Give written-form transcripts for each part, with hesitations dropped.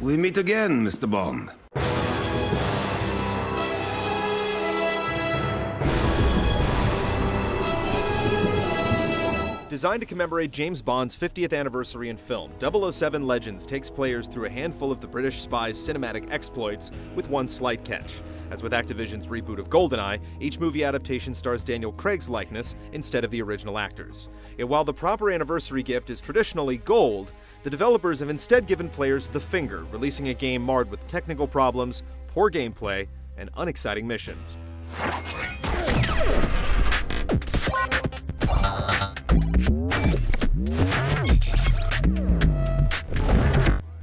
We meet again, Mr. Bond. Designed to commemorate James Bond's 50th anniversary in film, 007 Legends takes players through a handful of the British spy's cinematic exploits, with one slight catch. As with Activision's reboot of GoldenEye, each movie adaptation stars Daniel Craig's likeness instead of the original actors. Yet while the proper anniversary gift is traditionally gold, the developers have instead given players the finger, releasing a game marred with technical problems, poor gameplay, and unexciting missions.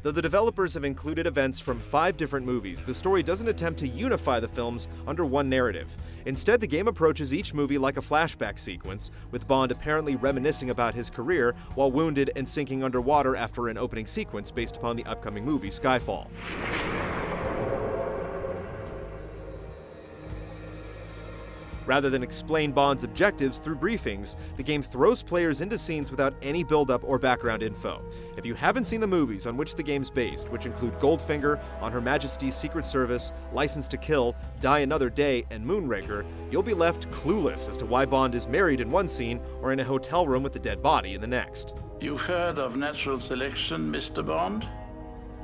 Though the developers have included events from 5 different movies, the story doesn't attempt to unify the films under one narrative. Instead, the game approaches each movie like a flashback sequence, with Bond apparently reminiscing about his career while wounded and sinking underwater after an opening sequence based upon the upcoming movie Skyfall. Rather than explain Bond's objectives through briefings, the game throws players into scenes without any build-up or background info. If you haven't seen the movies on which the game's based, which include Goldfinger, On Her Majesty's Secret Service, License to Kill, Die Another Day, and Moonraker, you'll be left clueless as to why Bond is married in one scene or in a hotel room with a dead body in the next. You've heard of natural selection, Mr. Bond?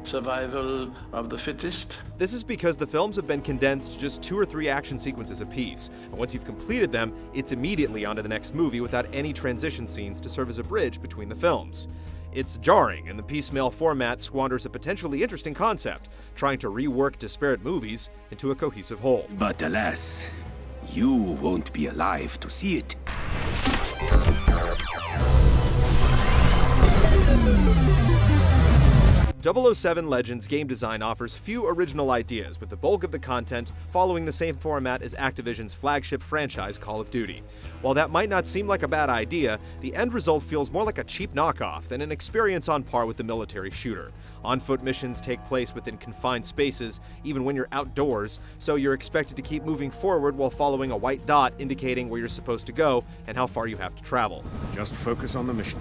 Survival of the fittest? This is because the films have been condensed to just 2 or 3 action sequences apiece, and once you've completed them, it's immediately onto the next movie without any transition scenes to serve as a bridge between the films. It's jarring, and the piecemeal format squanders a potentially interesting concept, trying to rework disparate movies into a cohesive whole. But alas, you won't be alive to see it. 007 Legends game design offers few original ideas, with the bulk of the content following the same format as Activision's flagship franchise Call of Duty. While that might not seem like a bad idea, the end result feels more like a cheap knockoff than an experience on par with the military shooter. On-foot missions take place within confined spaces, even when you're outdoors, so you're expected to keep moving forward while following a white dot indicating where you're supposed to go and how far you have to travel. Just focus on the mission.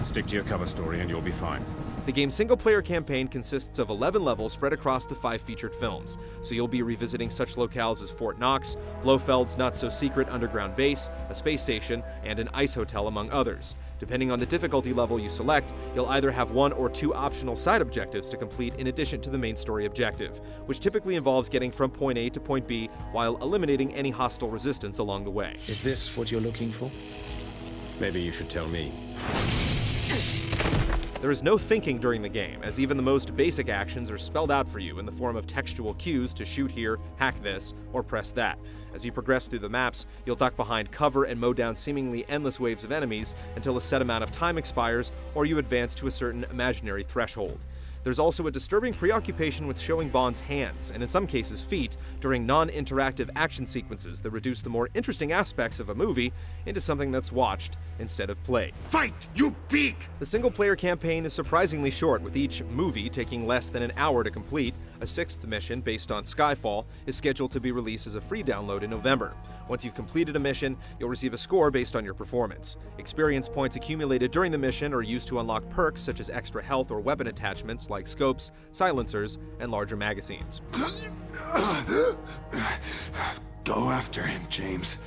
Stick to your cover story and you'll be fine. The game's single-player campaign consists of 11 levels spread across the 5 featured films, so you'll be revisiting such locales as Fort Knox, Blofeld's not-so-secret underground base, a space station, and an ice hotel, among others. Depending on the difficulty level you select, you'll either have 1 or 2 optional side objectives to complete in addition to the main story objective, which typically involves getting from point A to point B while eliminating any hostile resistance along the way. Is this what you're looking for? Maybe you should tell me. There is no thinking during the game, as even the most basic actions are spelled out for you in the form of textual cues to shoot here, hack this, or press that. As you progress through the maps, you'll duck behind cover and mow down seemingly endless waves of enemies until a set amount of time expires or you advance to a certain imaginary threshold. There's also a disturbing preoccupation with showing Bond's hands, and in some cases feet, during non-interactive action sequences that reduce the more interesting aspects of a movie into something that's watched instead of played. Fight, you pig! The single-player campaign is surprisingly short, with each movie taking less than an hour to complete. A 6th mission, based on Skyfall, is scheduled to be released as a free download in November. Once you've completed a mission, you'll receive a score based on your performance. Experience points accumulated during the mission are used to unlock perks such as extra health or weapon attachments like scopes, silencers, and larger magazines. Go after him, James.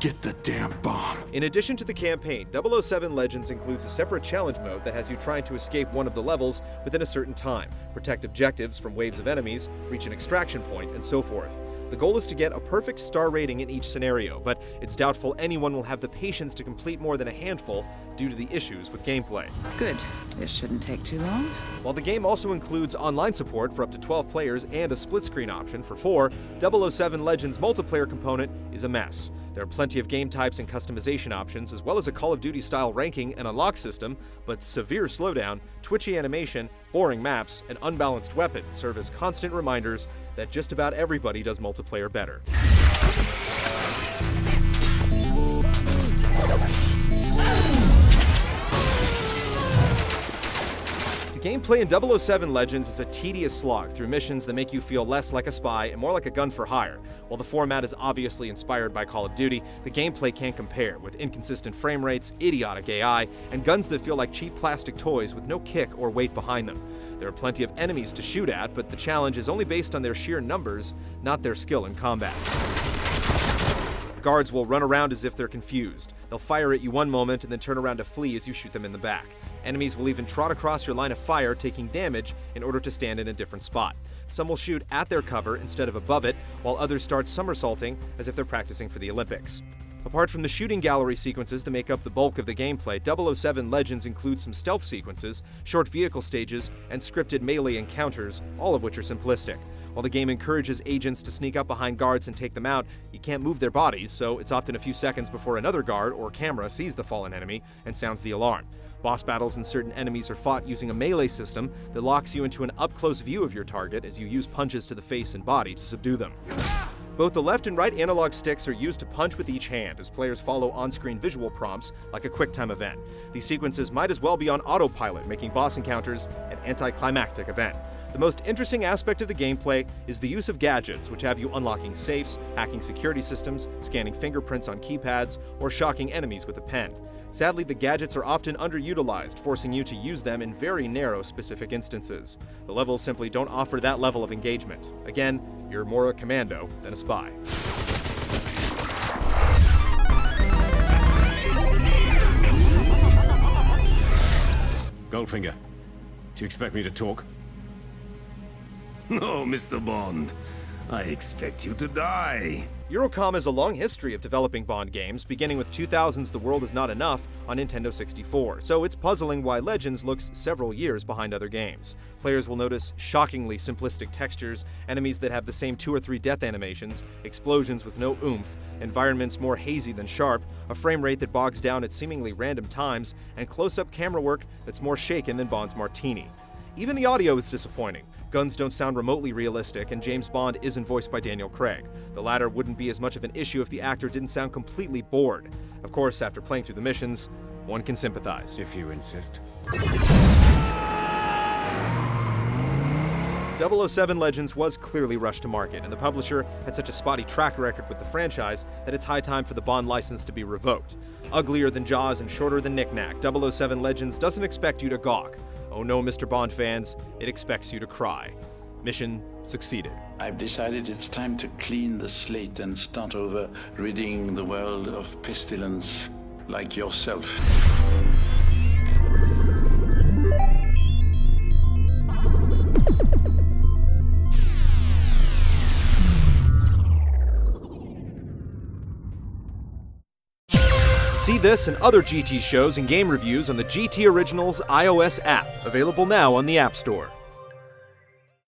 Get the damn bomb. In addition to the campaign, 007 Legends includes a separate challenge mode that has you trying to escape one of the levels within a certain time, protect objectives from waves of enemies, reach an extraction point, and so forth. The goal is to get a perfect star rating in each scenario, but it's doubtful anyone will have the patience to complete more than a handful due to the issues with gameplay. Good. This shouldn't take too long. While the game also includes online support for up to 12 players and a split-screen option for 4, 007 Legends multiplayer component is a mess. There are plenty of game types and customization options, as well as a Call of Duty-style ranking and unlock system, but severe slowdown, twitchy animation, boring maps, and unbalanced weapons serve as constant reminders that just about everybody does multiplayer better. The Gameplay in 007 Legends is a tedious slog through missions that make you feel less like a spy and more like a gun for hire. While the format is obviously inspired by Call of Duty, the gameplay can't compare, with inconsistent frame rates, idiotic AI, and guns that feel like cheap plastic toys with no kick or weight behind them. There are plenty of enemies to shoot at, but the challenge is only based on their sheer numbers, not their skill in combat. Guards will run around as if they're confused. They'll fire at you one moment and then turn around to flee as you shoot them in the back. Enemies will even trot across your line of fire, taking damage in order to stand in a different spot. Some will shoot at their cover instead of above it, while others start somersaulting as if they're practicing for the Olympics. Apart from the shooting gallery sequences that make up the bulk of the gameplay, 007 Legends includes some stealth sequences, short vehicle stages, and scripted melee encounters, all of which are simplistic. While the game encourages agents to sneak up behind guards and take them out, you can't move their bodies, so it's often a few seconds before another guard or camera sees the fallen enemy and sounds the alarm. Boss battles and certain enemies are fought using a melee system that locks you into an up-close view of your target as you use punches to the face and body to subdue them. Both the left and right analog sticks are used to punch with each hand as players follow on-screen visual prompts like a QuickTime event. These sequences might as well be on autopilot, making boss encounters an anticlimactic event. The most interesting aspect of the gameplay is the use of gadgets, which have you unlocking safes, hacking security systems, scanning fingerprints on keypads, or shocking enemies with a pen. Sadly, the gadgets are often underutilized, forcing you to use them in very narrow specific instances. The levels simply don't offer that level of engagement. Again, you're more a commando than a spy. Goldfinger, do you expect me to talk? No, Mr. Bond. I expect you to die. Eurocom has a long history of developing Bond games, beginning with 2000's The World Is Not Enough on Nintendo 64, so it's puzzling why Legends looks several years behind other games. Players will notice shockingly simplistic textures, enemies that have the same 2 or 3 death animations, explosions with no oomph, environments more hazy than sharp, a frame rate that bogs down at seemingly random times, and close-up camera work that's more shaken than Bond's Martini. Even the audio is disappointing. Guns don't sound remotely realistic, and James Bond isn't voiced by Daniel Craig. The latter wouldn't be as much of an issue if the actor didn't sound completely bored. Of course, after playing through the missions, one can sympathize. If you insist. 007 Legends was clearly rushed to market, and the publisher had such a spotty track record with the franchise that it's high time for the Bond license to be revoked. Uglier than Jaws and shorter than Knick Knack, 007 Legends doesn't expect you to gawk. Oh no, Mr. Bond fans, it expects you to cry. Mission succeeded. I've decided it's time to clean the slate and start over, ridding the world of pestilence like yourself. See this and other GT shows and game reviews on the GT Originals iOS app, available now on the App Store.